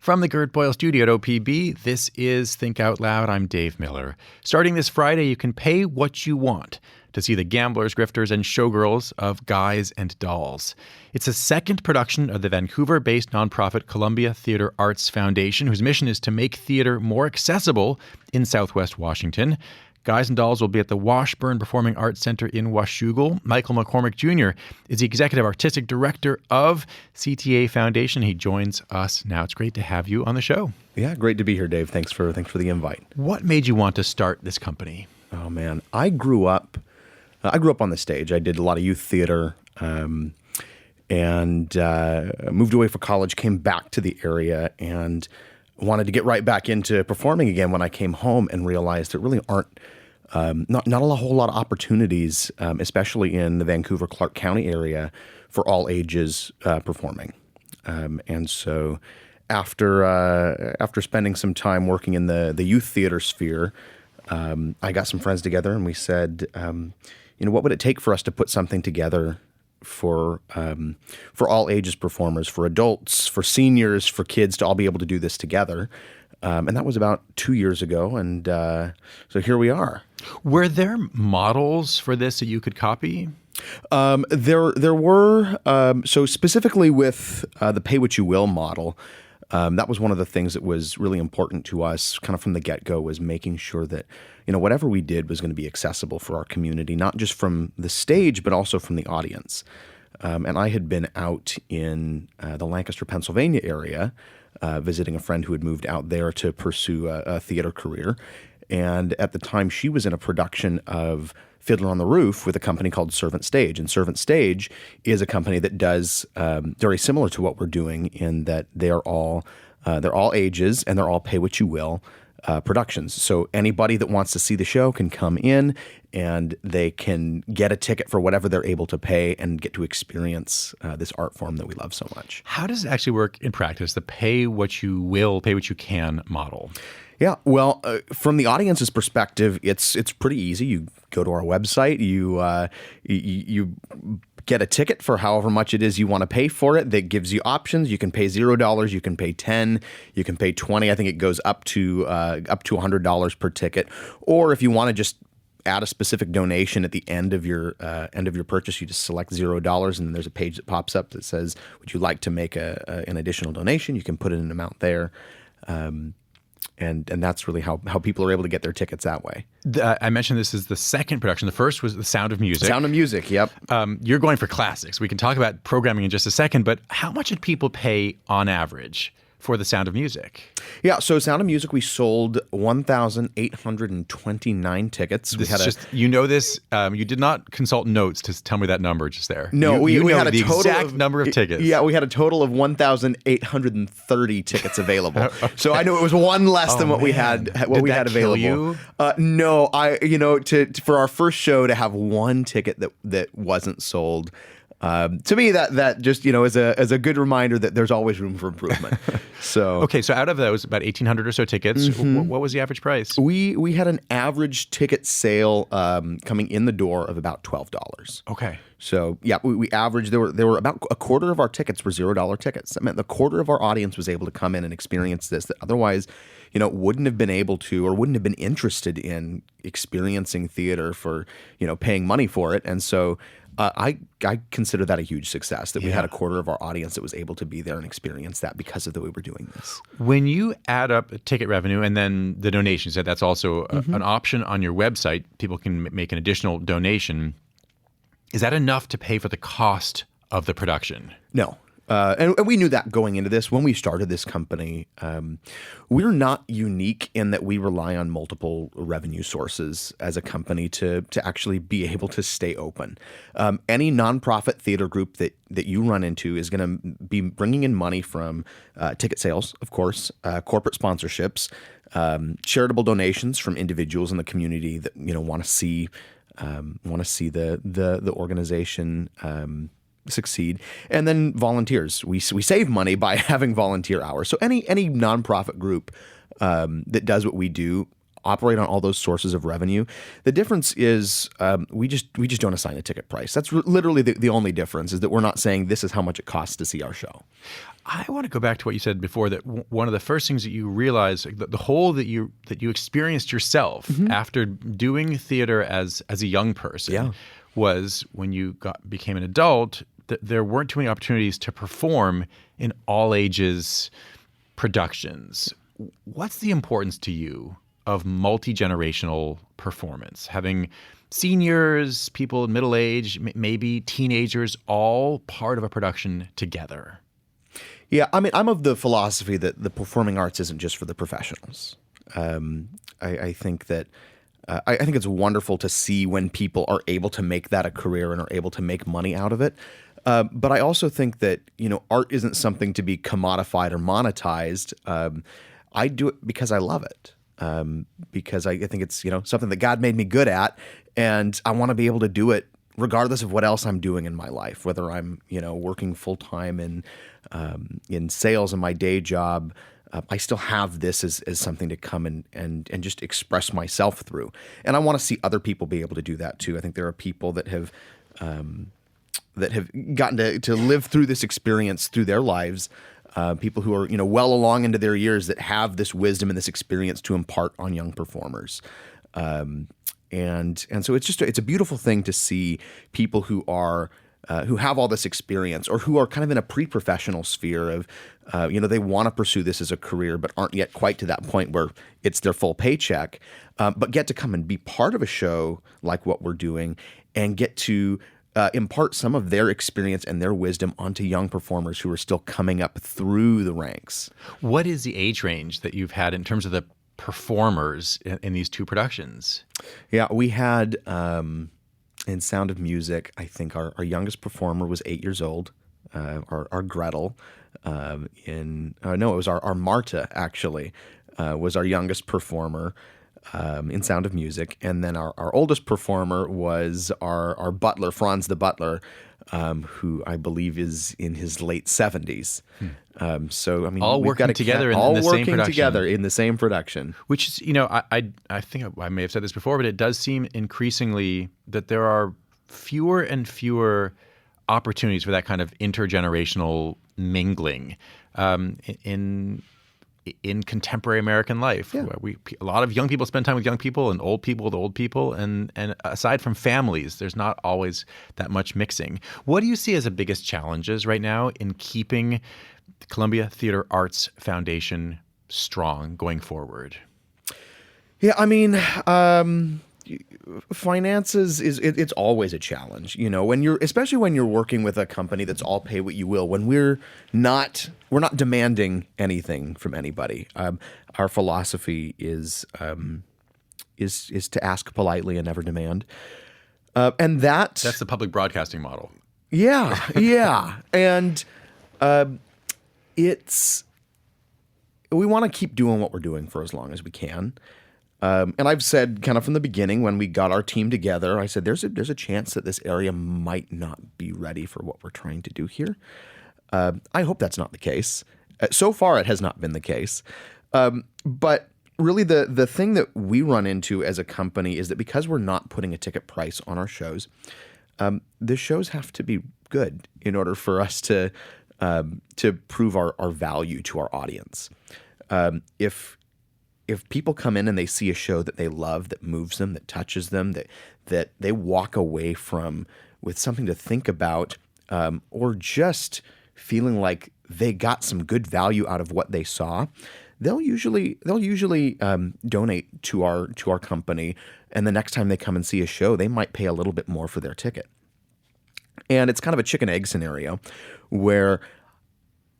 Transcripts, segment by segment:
From the Gert Boyle studio at OPB, this is Think Out Loud. I'm Dave Miller. Starting this Friday, you can pay what you want to see the gamblers, grifters, and showgirls of Guys and Dolls. It's a second production of the Vancouver-based nonprofit Columbia Theatre Arts Foundation, whose mission is to make theater more accessible in Southwest Washington. Guys and Dolls will be at the Washburn Performing Arts Center in Washougal. Michael McCormick Jr. is the Executive Artistic Director of CTA Foundation. He joins us now. It's great to have you on the show. Yeah, great to be here, Dave. Thanks for the invite. What made you want to start this company? Oh, man. I grew up on the stage. I did a lot of youth theater and moved away for college, came back to the area, and wanted to get right back into performing again when I came home and realized there really aren't not a whole lot of opportunities, especially in the Vancouver-Clark County area, for all ages performing. And so after spending some time working in the youth theater sphere, I got some friends together and we said, what would it take for us to put something together for all ages performers, for adults, for seniors, for kids to all be able to do this together. And that was about 2 years ago. And so here we are. Were there models for this that you could copy? There were. So specifically with the Pay What You Will model, that was one of the things that was really important to us kind of from the get-go, was making sure that, whatever we did was going to be accessible for our community, not just from the stage, but also from the audience. And I had been out in the Lancaster, Pennsylvania area, visiting a friend who had moved out there to pursue a theater career. And at the time, she was in a production of Fiddler on the Roof with a company called Servant Stage. And Servant Stage is a company that does very similar to what we're doing in that they're all ages and they're all pay what you will productions. So anybody that wants to see the show can come in and they can get a ticket for whatever they're able to pay and get to experience this art form that we love so much. How does it actually work in practice, the pay what you will, pay what you can model? Yeah, well, from the audience's perspective, it's pretty easy. You go to our website, you get a ticket for however much it is you want to pay for it. That gives you options. You can pay $0, you can pay $10, you can pay $20. I think it goes up to $100 per ticket. Or if you want to just add a specific donation at the end of your purchase, you just select $0, and then there's a page that pops up that says, "Would you like to make an additional donation?" You can put in an amount there. And that's really how people are able to get their tickets that way. I mentioned this is the second production. The first was The Sound of Music. Sound of Music, yep. You're going for classics. We can talk about programming in just a second, but how much did people pay on average for The Sound of Music? Yeah, so Sound of Music, we sold 1,829 tickets. You did not consult notes to tell me that number just there. No, we had a the total exact number of tickets. Yeah, we had a total of 1,830 tickets available. Okay. So I know it was one less than what we had. What we had available. Kill you? No, for our first show to have one ticket that wasn't sold. To me, that just is a good reminder that there's always room for improvement. So okay, so out of those about 1,800 or so tickets, what was the average price? We had an average ticket sale coming in the door of about $12. Okay. So yeah, we averaged there were about a quarter of our tickets were $0 tickets. That meant the quarter of our audience was able to come in and experience this that otherwise, wouldn't have been able to or wouldn't have been interested in experiencing theater for paying money for it. And so I consider that a huge success that we had a quarter of our audience that was able to be there and experience that because of the way we're doing this. When you add up ticket revenue and then the donations, that's also an option on your website. People can make an additional donation. Is that enough to pay for the cost of the production? No. And we knew that going into this. When we started this company, we're not unique in that we rely on multiple revenue sources as a company to actually be able to stay open. Any nonprofit theater group that you run into is going to be bringing in money from ticket sales, of course, corporate sponsorships, charitable donations from individuals in the community that want to see the organization succeed, and then volunteers. We save money by having volunteer hours. So any nonprofit group that does what we do operate on all those sources of revenue. The difference is we just don't assign a ticket price. That's literally the only difference, is that we're not saying this is how much it costs to see our show. I want to go back to what you said before, that one of the first things that you realized, the hole that you experienced yourself after doing theater as a young person, was when you became an adult, that there weren't too many opportunities to perform in all ages productions. What's the importance to you of multi-generational performance? Having seniors, people in middle age, maybe teenagers, all part of a production together. Yeah, I mean, I'm of the philosophy that the performing arts isn't just for the professionals. I think that I think it's wonderful to see when people are able to make that a career and are able to make money out of it. But I also think that, art isn't something to be commodified or monetized. I do it because I love it, because I think it's, something that God made me good at, and I want to be able to do it regardless of what else I'm doing in my life, whether I'm, working full-time in sales in my day job. I still have this as something to come and just express myself through. And I want to see other people be able to do that too. I think there are people that have gotten to live through this experience through their lives, people who are, well along into their years, that have this wisdom and this experience to impart on young performers. And so it's a beautiful thing to see people who are who have all this experience, or who are kind of in a pre-professional sphere of, they want to pursue this as a career, but aren't yet quite to that point where it's their full paycheck, but get to come and be part of a show like what we're doing, and get to impart some of their experience and their wisdom onto young performers who are still coming up through the ranks. What is the age range that you've had in terms of the performers in these two productions? Yeah, we had in Sound of Music, I think our youngest performer was 8 years old. Our Gretel it was our Marta, actually, was our youngest performer in Sound of Music. And then our oldest performer was our butler, Franz the butler, who I believe is in his late 70s. So, I mean, all working together in the same production. Together in the same production. Which is, I think I may have said this before, but it does seem increasingly that there are fewer and fewer opportunities for that kind of intergenerational mingling in contemporary American life. Yeah. Where a lot of young people spend time with young people, and old people with old people, and aside from families, there's not always that much mixing. What do you see as the biggest challenges right now in keeping the Columbia Theater Arts Foundation strong going forward? Yeah, I mean, finances it's always a challenge, especially when you're working with a company that's all pay what you will. When we're not demanding anything from anybody. Our philosophy is to ask politely and never demand. And that's the public broadcasting model. Yeah. And we want to keep doing what we're doing for as long as we can. And I've said kind of from the beginning, when we got our team together, I said there's a chance that this area might not be ready for what we're trying to do here. I hope that's not the case. So far, it has not been the case. But really, the thing that we run into as a company is that because we're not putting a ticket price on our shows, the shows have to be good in order for us to prove our value to our audience. If people come in and they see a show that they love, that moves them, that touches them, that they walk away from with something to think about, or just feeling like they got some good value out of what they saw, they'll usually donate to our company. And the next time they come and see a show, they might pay a little bit more for their ticket. And it's kind of a chicken egg scenario where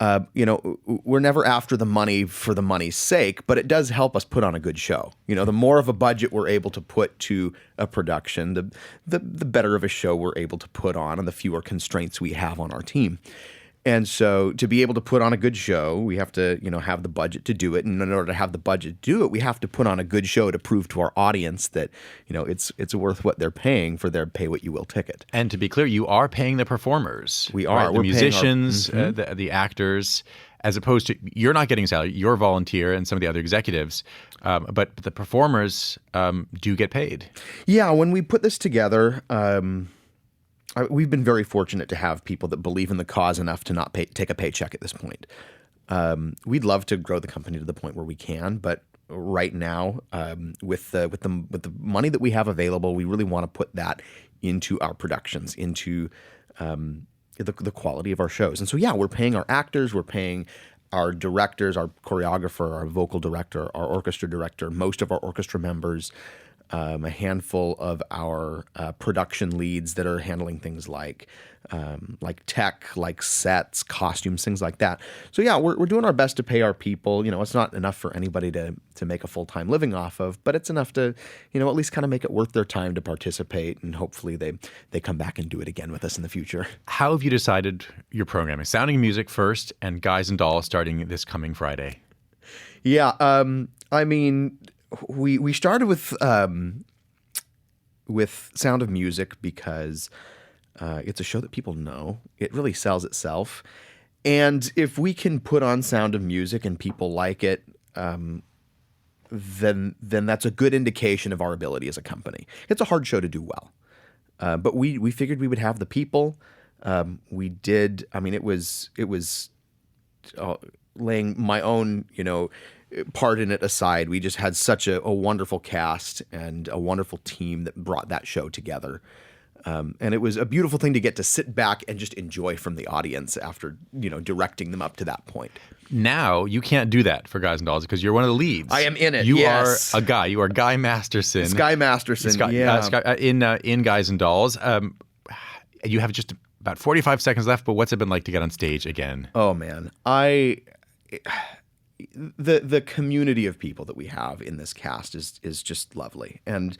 we're never after the money for the money's sake, but it does help us put on a good show. The more of a budget we're able to put to a production, the better of a show we're able to put on, and the fewer constraints we have on our team. And so to be able to put on a good show, we have to, have the budget to do it. And in order to have the budget to do it, we have to put on a good show to prove to our audience that, it's worth what they're paying for their pay what you will ticket. And to be clear, you are paying the performers. We are. Right? The musicians, the actors. as opposed to you're not getting a salary, you're a volunteer, and some of the other executives, but the performers do get paid. Yeah, when we put this together, we've been very fortunate to have people that believe in the cause enough to not take a paycheck at this point. We'd love to grow the company to the point where we can, but right now, with the money that we have available, we really want to put that into our productions, into the quality of our shows. And so, yeah, we're paying our actors, we're paying our directors, our choreographer, our vocal director, our orchestra director, most of our orchestra members, a handful of our production leads that are handling things like tech, like sets, costumes, things like that. So yeah, we're doing our best to pay our people. You know, it's not enough for anybody to make a full-time living off of, but it's enough to, you know, at least kind of make it worth their time to participate, and hopefully they come back and do it again with us in the future. How have you decided your programming? Sounding and Music first, and Guys and Dolls starting this coming Friday. Yeah, I mean, we started with Sound of Music because it's a show that people know. It really sells itself. And if we can put on Sound of Music and people like it, then that's a good indication of our ability as a company. It's a hard show to do well. But we figured we would have the people. We did. I mean, it was laying my own, you know, part in it aside. We just had such a wonderful cast and a wonderful team that brought that show together. And it was a beautiful thing to get to sit back and just enjoy from the audience after, you know, directing them up to that point. Now, you can't do that for Guys and Dolls because you're one of the leads. I am in it, You yes. are a guy. You are Guy Masterson. Sky Masterson, in Guys and Dolls. You have just about 45 seconds left, but what's it been like to get on stage again? Oh, man. The community of people that we have in this cast is just lovely. And,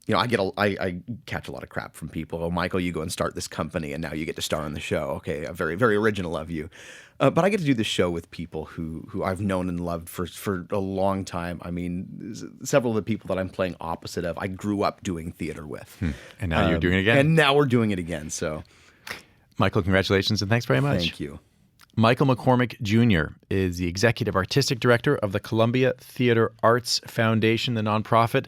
you know, I catch a lot of crap from people. Oh, Michael, you go and start this company and now you get to star on the show. Okay, very, very original of you. But I get to do this show with people who I've known and loved for a long time. I mean, several of the people that I'm playing opposite of, I grew up doing theater with. And now you're doing it again. And now we're doing it again. So, Michael, congratulations and thanks very much. Thank you. Michael McCormick Jr. is the Executive Artistic Director of the Columbia Theatre Arts Foundation. The nonprofit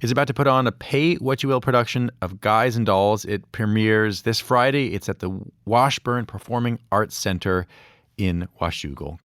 is about to put on a Pay What You Will production of Guys and Dolls. It premieres this Friday. It's at the Washburn Performing Arts Center in Washougal.